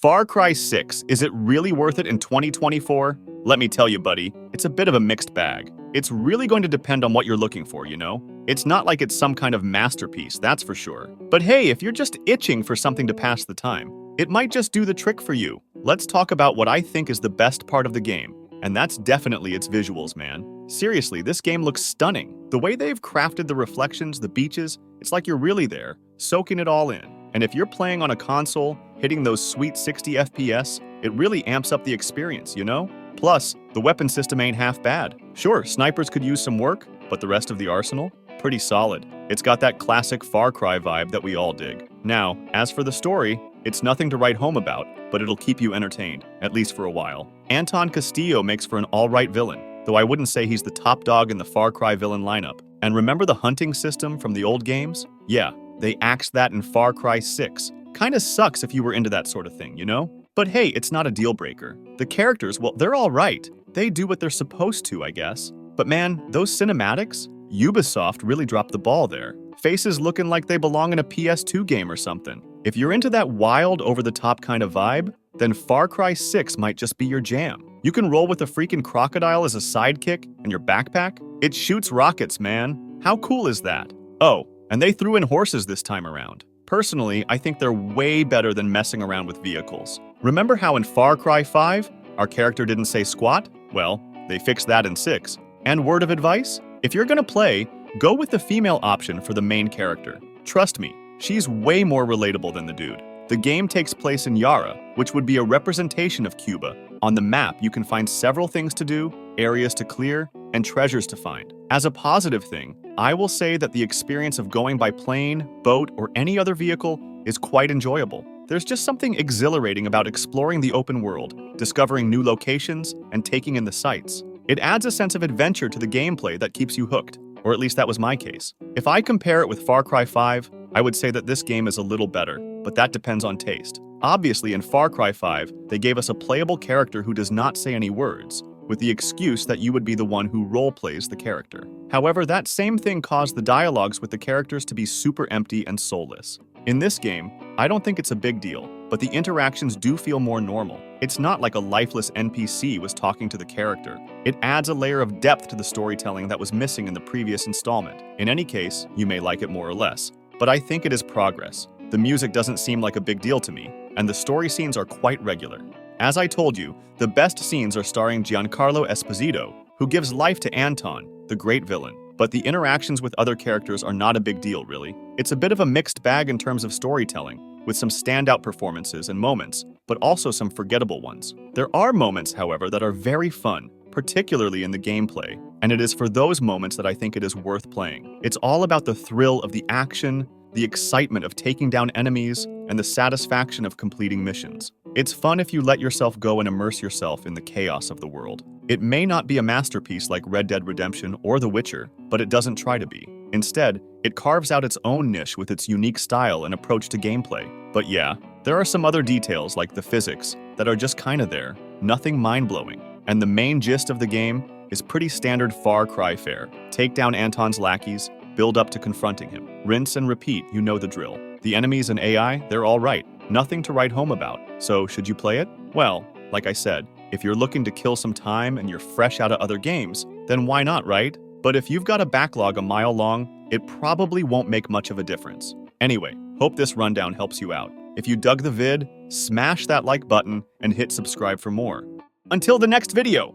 Far Cry 6, is it really worth it in 2024? Let me tell you, buddy, it's a bit of a mixed bag. It's really going to depend on what you're looking for, you know? It's not like it's some kind of masterpiece, that's for sure. But hey, if you're just itching for something to pass the time, it might just do the trick for you. Let's talk about what I think is the best part of the game, and that's definitely its visuals, man. Seriously, this game looks stunning. The way they've crafted the reflections, the beaches, it's like you're really there, soaking it all in. And if you're playing on a console, hitting those sweet 60 FPS, it really amps up the experience, you know? Plus, the weapon system ain't half bad. Sure, snipers could use some work, but the rest of the arsenal? Pretty solid. It's got that classic Far Cry vibe that we all dig. Now, as for the story, it's nothing to write home about, but it'll keep you entertained, at least for a while. Anton Castillo makes for an alright villain, though I wouldn't say he's the top dog in the Far Cry villain lineup. And remember the hunting system from the old games? Yeah, they axed that in Far Cry 6. Kinda sucks if you were into that sort of thing, you know? But hey, it's not a deal breaker. The characters, well, they're alright. They do what they're supposed to, I guess. But man, those cinematics? Ubisoft really dropped the ball there. Faces looking like they belong in a PS2 game or something. If you're into that wild, over-the-top kind of vibe, then Far Cry 6 might just be your jam. You can roll with a freaking crocodile as a sidekick and your backpack. It shoots rockets, man. How cool is that? Oh, and they threw in horses this time around. Personally, I think they're way better than messing around with vehicles. Remember how in Far Cry 5, our character didn't say squat? Well, they fixed that in 6. And word of advice? If you're gonna play, go with the female option for the main character. Trust me, she's way more relatable than the dude. The game takes place in Yara, which would be a representation of Cuba. On the map, you can find several things to do, areas to clear, and treasures to find. As a positive thing, I will say that the experience of going by plane, boat, or any other vehicle is quite enjoyable. There's just something exhilarating about exploring the open world, discovering new locations, and taking in the sights. It adds a sense of adventure to the gameplay that keeps you hooked, or at least that was my case. If I compare it with Far Cry 5, I would say that this game is a little better, but that depends on taste. Obviously, in Far Cry 5, they gave us a playable character who does not say any words, with the excuse that you would be the one who role-plays the character. However, that same thing caused the dialogues with the characters to be super empty and soulless. In this game, I don't think it's a big deal, but the interactions do feel more normal. It's not like a lifeless NPC was talking to the character. It adds a layer of depth to the storytelling that was missing in the previous installment. In any case, you may like it more or less, but I think it is progress. The music doesn't seem like a big deal to me, and the story scenes are quite regular. As I told you, the best scenes are starring Giancarlo Esposito, who gives life to Anton, the great villain. But the interactions with other characters are not a big deal, really. It's a bit of a mixed bag in terms of storytelling, with some standout performances and moments, but also some forgettable ones. There are moments, however, that are very fun, particularly in the gameplay, and it is for those moments that I think it is worth playing. It's all about the thrill of the action, the excitement of taking down enemies, and the satisfaction of completing missions. It's fun if you let yourself go and immerse yourself in the chaos of the world. It may not be a masterpiece like Red Dead Redemption or The Witcher, but it doesn't try to be. Instead, it carves out its own niche with its unique style and approach to gameplay. But yeah, there are some other details like the physics that are just kinda there, nothing mind-blowing. And the main gist of the game is pretty standard Far Cry fare. Take down Anton's lackeys, build up to confronting him. Rinse and repeat, you know the drill. The enemies and AI, they're all right. Nothing to write home about. So should you play it? Well, like I said, if you're looking to kill some time and you're fresh out of other games, then why not, right? But if you've got a backlog a mile long, it probably won't make much of a difference. Anyway, hope this rundown helps you out. If you dug the vid, smash that like button and hit subscribe for more. Until the next video!